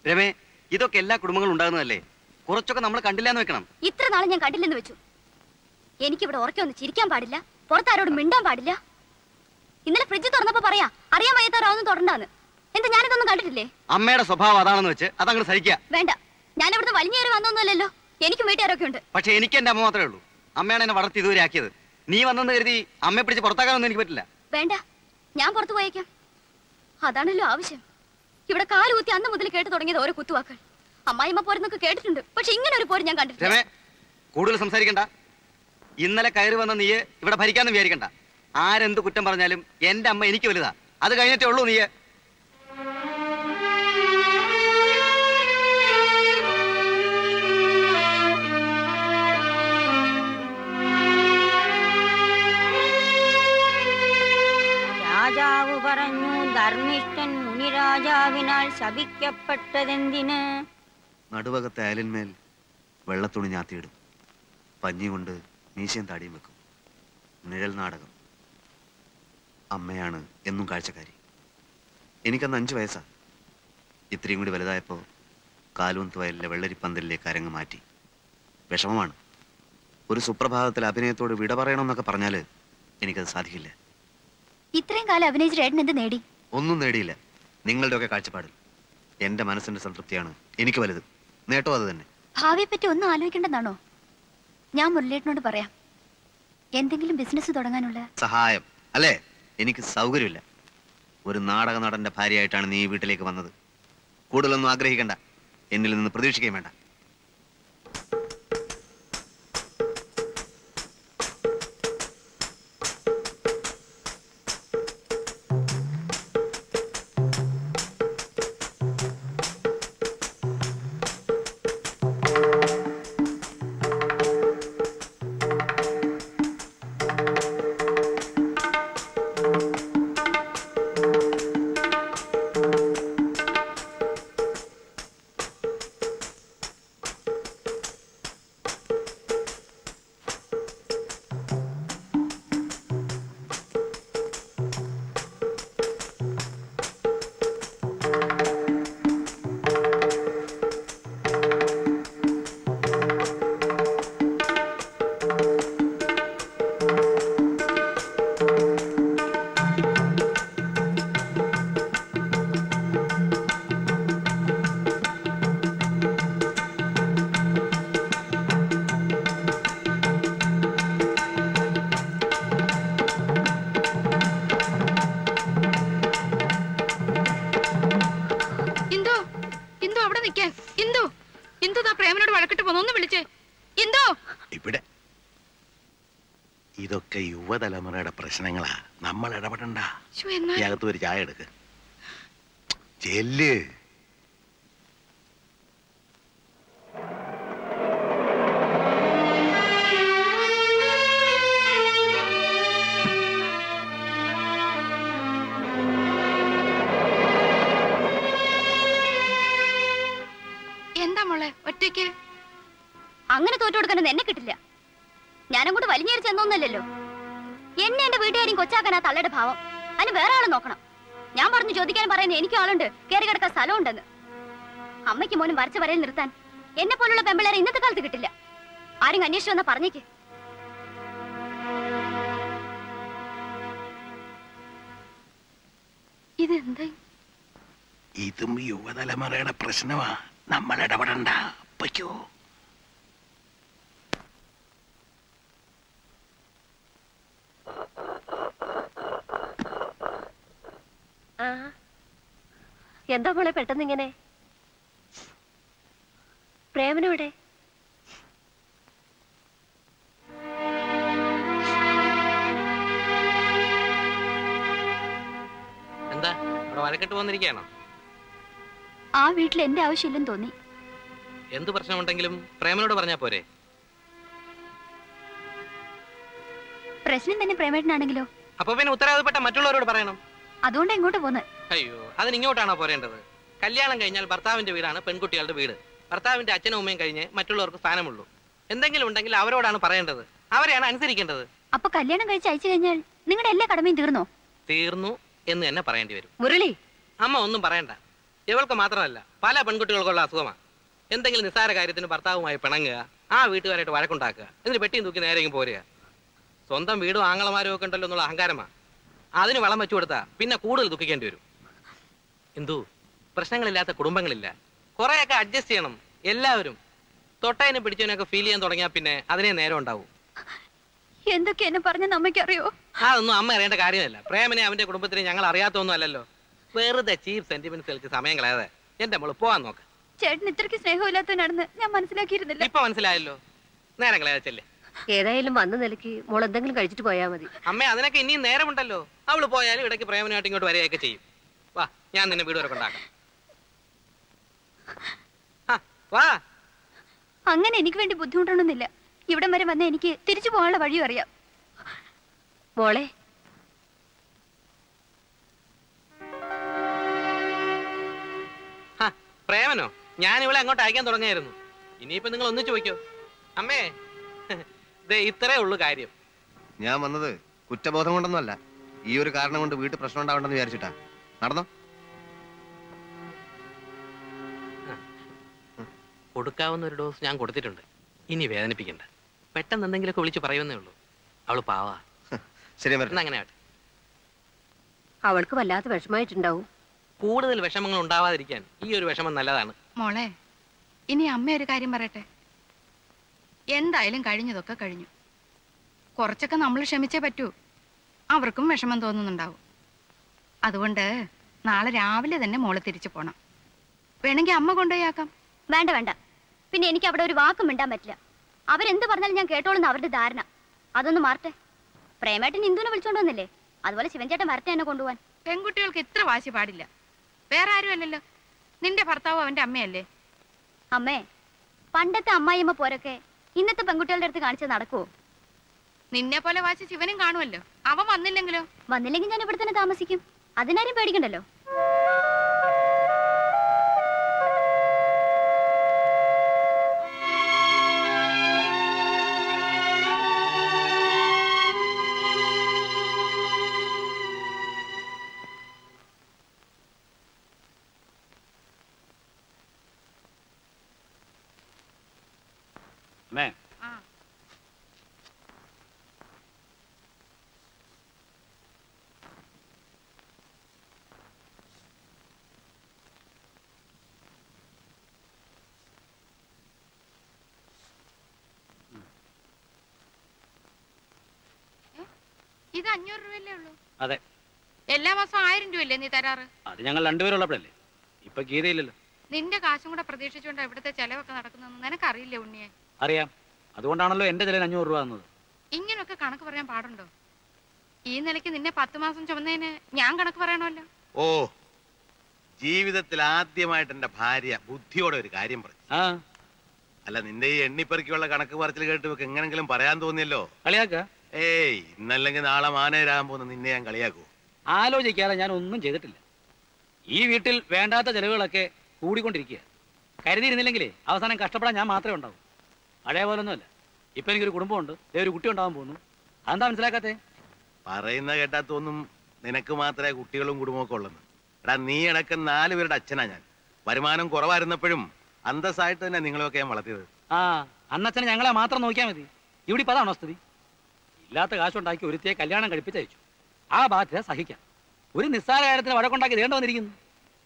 രമേ, ഇതൊക്കെ എല്ലാ കുടുംബങ്ങളും ഉണ്ടാകുന്നതല്ലേ? കുറച്ചൊക്കെ നമ്മൾ കണ്ടില്ലാന്ന് വെക്കണം. ഇത്ര നാളെ ഞാൻ കണ്ടില്ലെന്ന് വെച്ചു. എനിക്കിവിടെ ഉറക്കൊന്ന് ചിരിക്കാൻ പാടില്ല, പുറത്താരോട് മിണ്ടാൻ പാടില്ല. ഇന്നലെ ഫ്രിഡ്ജ് തുറന്നപ്പോ പറയാ അറിയാൻ വയ്യാത്തവരാവുന്ന തുടണ്ടാന്ന്. എന്താ ഞാനിതൊന്നും കണ്ടിട്ടില്ലേ? അമ്മയുടെ സ്വഭാവം അതാണെന്ന് വെച്ച് അതങ്ങോട്ട് സഹിക്കുക. വേണ്ട, ഞാൻ ഇവിടുന്ന് വലിഞ്ഞേറി വന്നൊന്നുമല്ലല്ലോ. എനിക്കും വീട്ടുകാരൊക്കെ ഉണ്ട്. പക്ഷെ എനിക്ക് എന്റെ അമ്മ മാത്രമേ ഉള്ളൂ. അമ്മയാണ് എന്നെ വളർത്തി ഇതുവരെ ആക്കിയത്. നീ വന്നെന്ന് കരുതി അമ്മയെ പിടിച്ച് പുറത്താക്കാനൊന്നും എനിക്ക് പറ്റില്ല. വേണ്ട, ഞാൻ പുറത്തു പോയേക്കാം. അതാണല്ലോ ആവശ്യം. ഇവിടെ കാലുകുത്തി അന്ന് മുതൽ കേട്ട് തുടങ്ങിയത് ഓരോ കുത്തുവാക്കൾ. അമ്മായിമ്മ പോരെന്നൊക്കെ കേട്ടിട്ടുണ്ട്, പക്ഷെ ഇങ്ങനെ ഒരു പോര് ഞാൻ കണ്ടിട്ടില്ല. കൂടുതൽ സംസാരിക്കണ്ട. ഇന്നലെ കയറി വന്ന നീ ഇവിടെ ഭരിക്കാന്ന് വിചാരിക്കണ്ട. ആരെന്ത് കുറ്റം പറഞ്ഞാലും എന്റെ അമ്മ എനിക്ക് വലുതാ. അത് കഴിഞ്ഞിട്ടേ ഉള്ളൂ നീ. രാജാവ് പറഞ്ഞു, ധർമ്മിഷ്ഠൻ മുനിരാജാവിനാൽ ശപിക്കപ്പെട്ടതെന്തിന്? നടുവകത്തെ അയലിന്മേൽ വെള്ളത്തുണി ഞാത്തിയിടും, പഞ്ഞി കൊണ്ട് മീശയും താടിയും വെക്കും. നിഴൽ നാടകം. അമ്മയാണ് എന്നും കാഴ്ചക്കാരി. എനിക്കന്ന് 5 വയസ്സാ. ഇത്രയും കൂടി വലുതായപ്പോൾ കാലുവന്ത് വയലിലെ വെള്ളരിപ്പന്തലിലേക്ക് അരങ്ങ് മാറ്റി. വിഷമമാണ്. ഒരു സുപ്രഭാതത്തിൽ അഭിനയത്തോട് വിട പറയണമെന്നൊക്കെ പറഞ്ഞാൽ എനിക്കത് സാധിക്കില്ല. ഇത്രയും കാലം അഭിനയിച്ച ഏട്ടൻ എന്ത് നേടി? ഒന്നും നേടിയില്ല. നിങ്ങളുടെയൊക്കെ കാഴ്ചപ്പാടിൽ എന്റെ മനസ്സിന്റെ സംതൃപ്തിയാണ് എനിക്ക് വലുത്. നേട്ടോ അത് തന്നെ. ഭാവിയെ പറ്റി ഒന്നും ആലോചിക്കേണ്ടെന്നാണോ? ഞാൻ മുരളിയേട്ടനോട് പറയാം, എന്തെങ്കിലും ബിസിനസ് തുടങ്ങാനുള്ള സഹായം. അല്ലേ? എനിക്ക് സൗകര്യമില്ല. ഒരു നാടക നടന്റെ ഭാര്യയായിട്ടാണ് നീ വീട്ടിലേക്ക് വന്നത്. കൂടുതലൊന്നും ആഗ്രഹിക്കണ്ട, എന്നിൽ നിന്ന് പ്രതീക്ഷിക്കുകയും വേണ്ട. ഇതൊക്കെ യുവതലമുറയുടെ പ്രശ്നങ്ങളാ, നമ്മൾ ഇടപെടണ്ട. അകത്ത് ഒരു ചായ എടുക്ക്. ചെല്ല്. എന്താ മോളെ ഒറ്റയ്ക്ക്? അങ്ങനെ തോറ്റു കൊടുക്കാനൊന്നും എന്നെ കിട്ടില്ല. ഞാനങ്ങോട്ട് വലിഞ്ഞേറി ചെന്നൊന്നല്ലോ. എന്നെ എന്റെ വീട്ടുകാരും കൊച്ചാക്കാനാ തള്ളയുടെ ഭാവം. അതിന് വേറെ ആളെ നോക്കണം. ഞാൻ പറഞ്ഞു ചോദിക്കാൻ പറയുന്നത് എനിക്കും ആളുണ്ട്, കയറി കിടക്കാൻ സ്ഥലമുണ്ടെന്ന്. അമ്മയ്ക്ക് മോനും വരച്ച് വരയിൽ നിർത്താൻ എന്നെ പോലുള്ള പെമ്പിളേരെ ഇന്നത്തെ കാലത്ത് കിട്ടില്ല. ആരും അന്വേഷിച്ചു വന്നാ പറഞ്ഞേക്ക്. ഇതെന്താ? ഇതും യുവതലമുറയുടെ പ്രശ്നമാ, നമ്മൾ ഇടപെടണ്ട. അപ്പയ്ക്കോ എന്താ മോളെ പെട്ടെന്ന് ഇങ്ങനെ? പ്രേമനോടെ? എന്താ ഇവിടെ വഴക്കിട്ട് വന്നിരിക്കുകയാണോ? ആ വീട്ടിൽ എന്റെ ആവശ്യമില്ലെന്ന് തോന്നി. എന്ത് പ്രശ്നമുണ്ടെങ്കിലും പ്രേമനോട് പറഞ്ഞാ പോരെ? പ്രശ്നം തന്നെ പ്രേമേട്ടനാണെങ്കിലോ? അപ്പൊ പിന്നെ ഉത്തരവാദപ്പെട്ട മറ്റുള്ളവരോട് പറയണം. അതുകൊണ്ട് എങ്ങോട്ട് പോന്ന്? അയ്യോ, അതിന് ഇങ്ങോട്ടാണോ പോരേണ്ടത്? കല്യാണം കഴിഞ്ഞാൽ ഭർത്താവിന്റെ വീടാണ് പെൺകുട്ടികളുടെ വീട്. ഭർത്താവിന്റെ അച്ഛനും അമ്മയും കഴിഞ്ഞ് മറ്റുള്ളവർക്ക് സ്ഥാനമുള്ളൂ. എന്തെങ്കിലും ഉണ്ടെങ്കിൽ അവരോടാണ് പറയേണ്ടത്, അവരെയാണ് അനുസരിക്കേണ്ടത്. അപ്പൊ കല്യാണം കഴിച്ച് അയച്ചു കഴിഞ്ഞാൽ നിങ്ങളുടെ എല്ലാ കടമയും തീർന്നോ? തീർന്നു എന്ന് തന്നെ പറയേണ്ടി വരും. മുരളി, അമ്മ ഒന്നും പറയണ്ട. ഇവൾക്ക് മാത്രമല്ല പല പെൺകുട്ടികൾക്കുള്ള അസുഖമാണ്. എന്തെങ്കിലും നിസ്സാര കാര്യത്തിന് ഭർത്താവുമായി പിണങ്ങുക, ആ വീട്ടുകാരായിട്ട് വഴക്കുണ്ടാക്കുക, എന്നിട്ട് പെട്ടിയും തൂക്കി നേരെയും പോരുക. സ്വന്തം വീടും ആങ്ങളമാരും ഒക്കെ ഉണ്ടല്ലോ എന്നുള്ള അഹങ്കാരമാണ്. അതിന് വളം വെച്ചു കൊടുത്താൽ പിന്നെ കൂടുതൽ ദുഃഖിക്കേണ്ടി വരും. എന്തു പ്രശ്നങ്ങളില്ലാത്ത കുടുംബങ്ങളില്ല. കുറെയൊക്കെ അഡ്ജസ്റ്റ് ചെയ്യണം എല്ലാവരും. തൊട്ടതിനെ പിടിച്ചതിനൊക്കെ ഫീൽ ചെയ്യാൻ തുടങ്ങിയാൽ പിന്നെ അതിനെ നേരം ഉണ്ടാവും. എന്തൊക്കെ എന്നെ പറഞ്ഞെന്ന് അമ്മയ്ക്കറിയോ? അതൊന്നും അമ്മ അറിയേണ്ട കാര്യമല്ല. പ്രേമനെ അവന്റെ കുടുംബത്തിനെ ഞങ്ങൾ അറിയാത്തൊന്നും അല്ലല്ലോ. വെറുതെ ചീപ്പ് സെന്റിമെന്റ്സുകൾക്ക് സമയം കളയാതെ എന്റെ മോള് പോവാൻ നോക്ക്. ചേട്ടൻ ഇത്രയ്ക്ക് സ്നേഹമില്ലാത്തവനാണെന്ന് ഞാൻ മനസ്സിലാക്കിയിരുന്നില്ല. ഇപ്പൊ മനസ്സിലായല്ലോ. നേരം കളയാച്ചല്ലേ. ഏതായാലും വന്ന നിലയ്ക്ക് മോൾ എന്തെങ്കിലും കഴിച്ചിട്ട് പോയാ മതി. അമ്മ അതിനൊക്കെ ഇനിയും നേരമുണ്ടല്ലോ. അവള് പോയാലും ഇടയ്ക്ക് പ്രേമനായിട്ട് ഇങ്ങോട്ട് വരികയൊക്കെ ചെയ്യും. വാ, ഞാൻ നിന്നെ വീട് വരെ കൊണ്ടാക്കാം. വാ. അങ്ങനെ എനിക്ക് വേണ്ടി ബുദ്ധിമുട്ടണമെന്നില്ല. ഇവിടം വരെ വന്ന എനിക്ക് തിരിച്ചു പോകാനുള്ള വഴിയും അറിയാം. മോളെ പ്രേമനോ? ഞാൻ ഇവളെ അങ്ങോട്ട് അയക്കാൻ തുടങ്ങിയായിരുന്നു. ഇനിയിപ്പോ നിങ്ങൾ ഒന്നിച്ചു വയ്ക്കോ. അമ്മേ, ദേ ഇത്രേ ഉള്ളു കാര്യം. ഞാൻ വന്നത് കുറ്റബോധം കൊണ്ടൊന്നുമല്ല, ഈ ഒരു കാരണം കൊണ്ട് വീട്ടിൽ പ്രശ്നം ഉണ്ടാവണ്ടെന്ന് വിചാരിച്ചിട്ടാ. നടന്നോ. കൊടുക്കാവുന്ന ഒരു ഡോസ് ഞാൻ കൊടുത്തിട്ടുണ്ട്. ഇനി വേദനിപ്പിക്കണ്ട. പെട്ടെന്ന് എന്തെങ്കിലുമൊക്കെ വിളിച്ച് പറയുന്നേ ഉള്ളൂ. അവള് പാവാ. ശരി, എന്നാ അങ്ങനെ ആവട്ടെ. അവൾക്ക് വല്ലാത്ത വിഷമായിട്ടുണ്ടാവും. കൂടുതൽ വിഷമങ്ങൾ ഉണ്ടാവാതിരിക്കാൻ ഈ ഒരു വിഷമം നല്ലതാണ്. മോളെ, ഇനി അമ്മ ഒരു കാര്യം പറയട്ടെ. എന്തായാലും കഴിഞ്ഞതൊക്കെ കഴിഞ്ഞു. കുറച്ചൊക്കെ നമ്മൾ ക്ഷമിച്ചേ പറ്റൂ. അവർക്കും വിഷമം തോന്നുന്നുണ്ടാവും. അതുകൊണ്ട് നാളെ രാവിലെ തന്നെ മോള് തിരിച്ചു പോണം. വേണമെങ്കിൽ അമ്മ കൊണ്ടുപോയാക്കാം. വേണ്ട വേണ്ട. പിന്നെ എനിക്ക് അവിടെ ഒരു വാക്കും മിണ്ടാൻ പറ്റില്ല. അവരെന്ത് പറഞ്ഞാലും ഞാൻ കേട്ടോളുന്ന അവരുടെ ധാരണ. അതൊന്ന് മാറട്ടെ. പ്രേമേട്ടൻ ഇന്ദുവിനെ വിളിച്ചോണ്ട് വന്നില്ലേ, അതുപോലെ ശിവൻചേട്ടൻ വരട്ടെ എന്നെ കൊണ്ടുപോവാൻ. പെൺകുട്ടികൾക്ക് ഇത്ര വാശി പാടില്ല. വേറെ ആരും അല്ലല്ലോ. നിന്റെ ഭർത്താവ് അവന്റെ അമ്മയല്ലേ? അമ്മേ, പണ്ടത്തെ അമ്മായിയമ്മ പോരൊക്കെ ഇന്നത്തെ പെൺകുട്ടികളുടെ അടുത്ത് കാണിച്ചത് നടക്കുവോ? നിന്നെ പോലെ വാശി ശിവനും കാണുമല്ലോ. അവൻ വന്നില്ലെങ്കിലോ? വന്നില്ലെങ്കിൽ ഞാൻ ഇവിടെ തന്നെ താമസിക്കും. അതിനാരും പേടിക്കണ്ടല്ലോ. ആ. ഇത് 500 രൂപയല്ലേ ഉള്ളൂ? അതെ. എല്ലാ മാസം 1000 രൂപയല്ലേ നീ തരാറ്? അത് ഞങ്ങൾ രണ്ടുപേരുള്ളപ്പോഴല്ലേ. ഇപ്പൊ ഗീതയില്ലല്ലോ. നിന്റെ കാശും കൂടെ പ്രതീക്ഷിച്ചുകൊണ്ട് ഇവിടുത്തെ ചെലവൊക്കെ നടക്കുന്നതെന്ന് നിനക്കറിയില്ലേ ഉണ്ണിയെ? അറിയാം. അതുകൊണ്ടാണല്ലോ എന്റെ ചില 500 രൂപ തന്നത്. ഇങ്ങനൊക്കെ കണക്ക് പറയാൻ പാടുണ്ടോ? ഈ നിലയ്ക്ക് നിന്നെ 10 മാസം ചുമന്നതിന് ഞാൻ കണക്ക് പറയണമല്ലോ. ഓ, ജീവിതത്തിൽ ആദ്യമായിട്ട് എന്റെ ഭാര്യ ബുദ്ധിയോടെ ഒരു കാര്യം പറഞ്ഞു. ആ അല്ല, നിന്റെ ഈ എണ്ണിപ്പെറുക്കിയുള്ള കണക്ക് പറച്ചിൽ കേട്ട് ഇവക്ക് എങ്ങനെങ്കിലും പറയാൻ തോന്നിയല്ലോ. കളിയാക്ക. ഏയ്, ഇന്നല്ലെങ്കിൽ നാളെ മാനേരാകാൻ പോകുന്ന നിന്നെ ഞാൻ കളിയാക്കൂ. ആലോചിക്കാതെ ഞാൻ ഒന്നും ചെയ്തിട്ടില്ല. ഈ വീട്ടിൽ വേണ്ടാത്ത ചെലവുകളൊക്കെ കൂടിക്കൊണ്ടിരിക്കുക. കരുതിയിരുന്നില്ലെങ്കിലേ അവസാനം കഷ്ടപ്പെടാൻ ഞാൻ മാത്രമേ ഉണ്ടാവൂ. പഴയ പോലൊന്നുമല്ല. ഇപ്പൊ എനിക്കൊരു കുടുംബമുണ്ട്, ഒരു കുട്ടി ഉണ്ടാവാൻ പോകുന്നു. അതെന്താ മനസ്സിലാക്കാത്തേ? പറയുന്ന കേട്ടാത്തൊന്നും നിനക്ക് മാത്രമേ കുട്ടികളും കുടുംബമൊക്കെ ഉള്ളെന്ന്. എടാ, നീ അടക്കം 4 പേരുടെ അച്ഛനാ ഞാൻ. വരുമാനം കുറവായിരുന്നപ്പോഴും അന്തസ്സായിട്ട് തന്നെ നിങ്ങളെയൊക്കെ ഞാൻ വളർത്തിയത്. ആ, അന്നച്ഛനെ ഞങ്ങളെ മാത്രം നോക്കിയാൽ മതി. ഇവിടെ ഇപ്പൊ അതാണോ സ്ഥിതി? ഇല്ലാത്ത കാശുണ്ടാക്കി ഒരുത്തിയെ കല്യാണം കഴിപ്പിച്ചയച്ചു. ആ ബാധ്യത സഹിക്കാം. ഒരു നിസ്സാര കാര്യത്തിന് വഴക്കുണ്ടാക്കി ദേണ്ട വന്നിരിക്കുന്നു.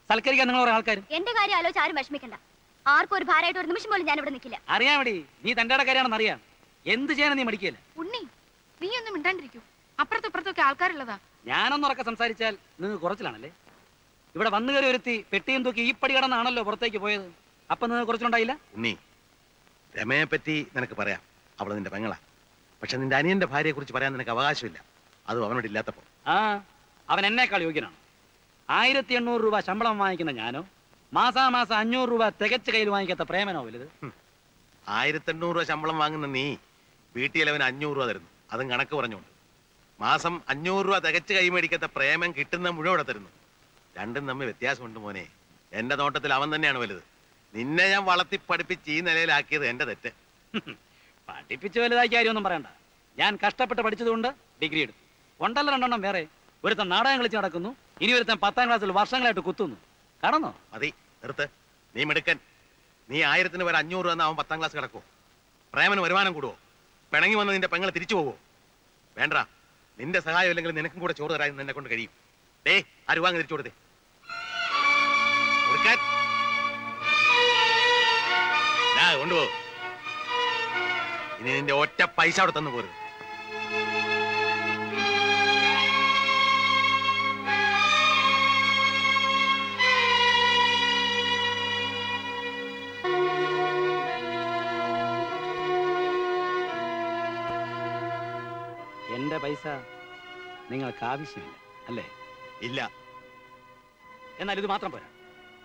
സൽക്കരിക്കാൻ നിങ്ങൾ കുറെ ആൾക്കാർ. എന്റെ കാര്യം ആലോചിച്ച് ആരും വിഷമിക്കണ്ട. ആർക്കും ഒരു ഭാരമായിട്ട് ഒരു നിമിഷം പോലും ഞാൻ ഇവിടെ നിൽക്കില്ല. അറിയാൻ വേണ്ടി നീ തന്റെ കാര്യമാണെന്ന് അറിയാം. എന്ത് ചെയ്യാനും നീ മടിക്കില്ല. ഉണ്ണി, നീ ഒന്നും മിണ്ടാണ്ടിരിക്കൂ. അപ്പുറത്തും ഇപ്പുറത്തൊക്കെ ആൾക്കാരുള്ളതാ. ഞാനൊന്നുറക്കെ സംസാരിച്ചാൽ നിങ്ങൾ കുറച്ചിലാണല്ലേ. ഇവിടെ വന്നു കയറി ഒരുത്തി പെട്ടിയും തൂക്കി ഈ പടി കടന്നാണല്ലോ പുറത്തേക്ക് പോയത്. അപ്പൊ നിങ്ങൾ കുറച്ചിലുണ്ടായില്ല. ഉണ്ണി, രമയെ പറ്റി നിനക്ക് പറയാം. അവള് നിന്റെ പെങ്ങളാ. പക്ഷെ നിന്റെ അനിയന്റെ ഭാര്യയെ കുറിച്ച് പറയാൻ നിനക്ക് അവകാശമില്ല. അതും അവനോട് ഇല്ലാത്തപ്പോ. ആ, അവൻ എന്നേക്കാൾ യോഗ്യനാണ്. 1800 രൂപ ശമ്പളം വാങ്ങിക്കുന്ന ഞാനോ മാസാമാസം 500 രൂപ തികച്ച് കയ്യിൽ വാങ്ങിക്കാത്ത പ്രേമനോ വലുത്? 1800 രൂപ ശമ്പളം വാങ്ങുന്ന നീ വീട്ടിലവന് 500 രൂപ തരുന്നു. അതും കണക്ക് പറഞ്ഞുകൊണ്ട്. മാസം 500 രൂപ തികച്ച് കൈ മേടിക്കാത്ത പ്രേമൻ കിട്ടുന്ന മുഴുവൻ തരുന്നു. രണ്ടും തമ്മിൽ വ്യത്യാസമുണ്ട് മോനെ. എന്റെ നോട്ടത്തിൽ അവൻ തന്നെയാണ് വലുത്. നിന്നെ ഞാൻ വളർത്തി പഠിപ്പിച്ച് ഈ നിലയിലാക്കിയത് എന്റെ തെറ്റ്. പഠിപ്പിച്ച് വലുതാക്കി കാര്യമൊന്നും പറയണ്ട. ഞാൻ കഷ്ടപ്പെട്ട് പഠിച്ചതുകൊണ്ട് ഡിഗ്രി എടുത്തു. ഉണ്ടല്ലോ 2 വേറെ. ഒരുത്തൻ നാടകം കളിച്ച് നടക്കുന്നു, ഇനി ഒരുത്തൻ 10ാം ക്ലാസ്സിൽ വർഷങ്ങളായിട്ട് കുത്തുന്നു. കാണന്നോ? മതി, നിർത്ത്. നീ മിടുക്കൻ. നീ 1000-ന് വരെ 500 രൂപ അവൻ 10ാം ക്ലാസ് കിടക്കുവോ? പ്രേമന് വരുമാനം കൂടുവോ? പിണങ്ങി വന്ന് നിന്റെ പെങ്ങളെ തിരിച്ചു പോവോ? വേണ്ട, നിന്റെ സഹായം ഇല്ലെങ്കിൽ നിനക്കും കൂടെ ചോറ് തരാൻ നിന്നെ കൊണ്ട് കഴിയും. ഡേ, ആ രൂപ അങ്ങ് തിരിച്ചു കൊടുത്തേ. കൊടുക്കാൻ കൊണ്ടുപോ. ഇനി നിന്റെ ഒറ്റ പൈസ അവിടെ തന്നു പോരുത്. എന്റെ പൈസ നിങ്ങൾക്ക് ആവശ്യമില്ല അല്ലേ? ഇല്ല. എന്നാൽ ഇത് മാത്രം പോരാ,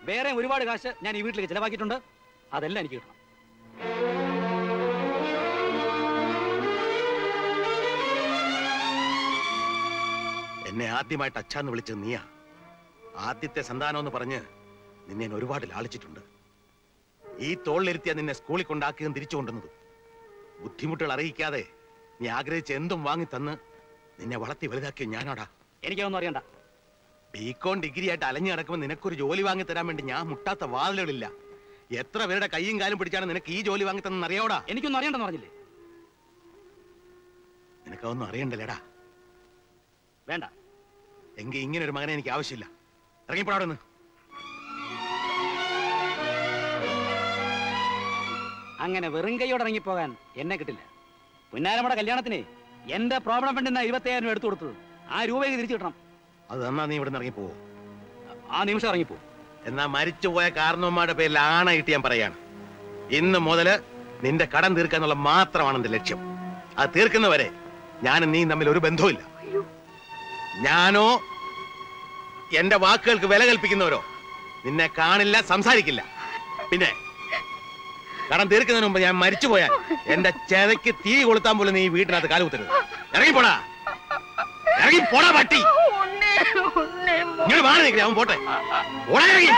വേറെ ഒരുപാട് കാശ് ഞാൻ ഈ വീട്ടിലേക്ക് ചെലവാക്കിയിട്ടുണ്ട്. അതെല്ലാം എനിക്ക് കിട്ടണം. എന്നെ ആദ്യമായിട്ട് അച്ഛാന്ന് വിളിച്ചത് നീയാ. ആദ്യത്തെ സന്താനം എന്ന് പറഞ്ഞ് നിന്നെ ഞാൻ ഒരുപാട് ലാളിച്ചിട്ടുണ്ട്. ഈ തോളിലിരുത്തിയ നിന്നെ സ്കൂളിൽ കൊണ്ടാക്കിയതും തിരിച്ചു കൊണ്ടുവന്നതും. ബുദ്ധിമുട്ടുകൾ അറിയിക്കാതെ നീ ആഗ്രഹിച്ച എന്തും വാങ്ങി തന്ന് നിന്നെ വളർത്തി വലുതാക്കിയ ഞാനാടാ. എനിക്കൊന്നും അറിയണ്ട. ബികോം ഡിഗ്രി ആയിട്ട് അലഞ്ഞു നടക്കുമ്പോൾ നിനക്കൊരു ജോലി വാങ്ങി തരാൻ വേണ്ടി ഞാൻ മുട്ടാത്ത വാതിലുകളില്ല. എത്ര പേരുടെ കൈയും കാലും പിടിച്ചാണ് നിനക്ക് ഈ ജോലി വാങ്ങി തന്നെന്ന് അറിയാവോടാ? എനിക്കൊന്നും അറിയണ്ടെന്ന് പറഞ്ഞില്ലേ? നിനക്കതൊന്നും അറിയണ്ടല്ലേടാ. വേണ്ട. എങ്കിൽ ഇങ്ങനെ ഒരു മകനെ എനിക്ക് ആവശ്യമില്ല. ഇറങ്ങിപ്പോടാ അവിടെ നിന്ന്. അങ്ങനെ വെറും കൈയോടെ ഇറങ്ങിപ്പോകാൻ എന്നെ കിട്ടില്ല. പുന്നാരമ്മയുടെ കല്യാണത്തിന് എന്റെ പ്രോബ്ലം ഫണ്ടിൽ 25,000 രൂപ എടുത്തു കൊടുത്തത്. ആ രൂപയ്ക്ക് തിരിച്ചു കിട്ടണം. അത് തന്നാ നീ ഇവിടെ നിന്ന് ഇറങ്ങിപ്പോവോ? ആ നിമിഷം ഇറങ്ങിപ്പോ. എന്നാ മരിച്ചുപോയ കാരണവന്മാരുടെ പേരിൽ ആണയിട്ട് ഞാൻ പറയാണ്, ഇന്ന് മുതല് നിന്റെ കടം തീർക്കാന്നുള്ള മാത്രമാണ് എന്റെ ലക്ഷ്യം. അത് തീർക്കുന്നവരെ ഞാനും നീ തമ്മിൽ ഒരു ബന്ധവുമില്ല. ഞാനോ എന്റെ വാക്കുകൾക്ക് വില കൽപ്പിക്കുന്നവരോ നിന്നെ കാണില്ല, സംസാരിക്കില്ല. പിന്നെ കടം തീർക്കുന്നതിന് മുമ്പ് ഞാൻ മരിച്ചുപോയാൽ എന്റെ ചെതയ്ക്ക് തീ കൊളുത്താൻ പോലും നീ വീട്ടിനകത്ത് കാലുകുത്തരുത്. ഇറങ്ങിപ്പോടാ, ഇറങ്ങിപ്പോടാ പട്ടി. ഇങ്ങോട്ട് മാറി നിൽക്കില്ല, അവൻ പോട്ടെ. ഓടാ ഇറങ്ങി.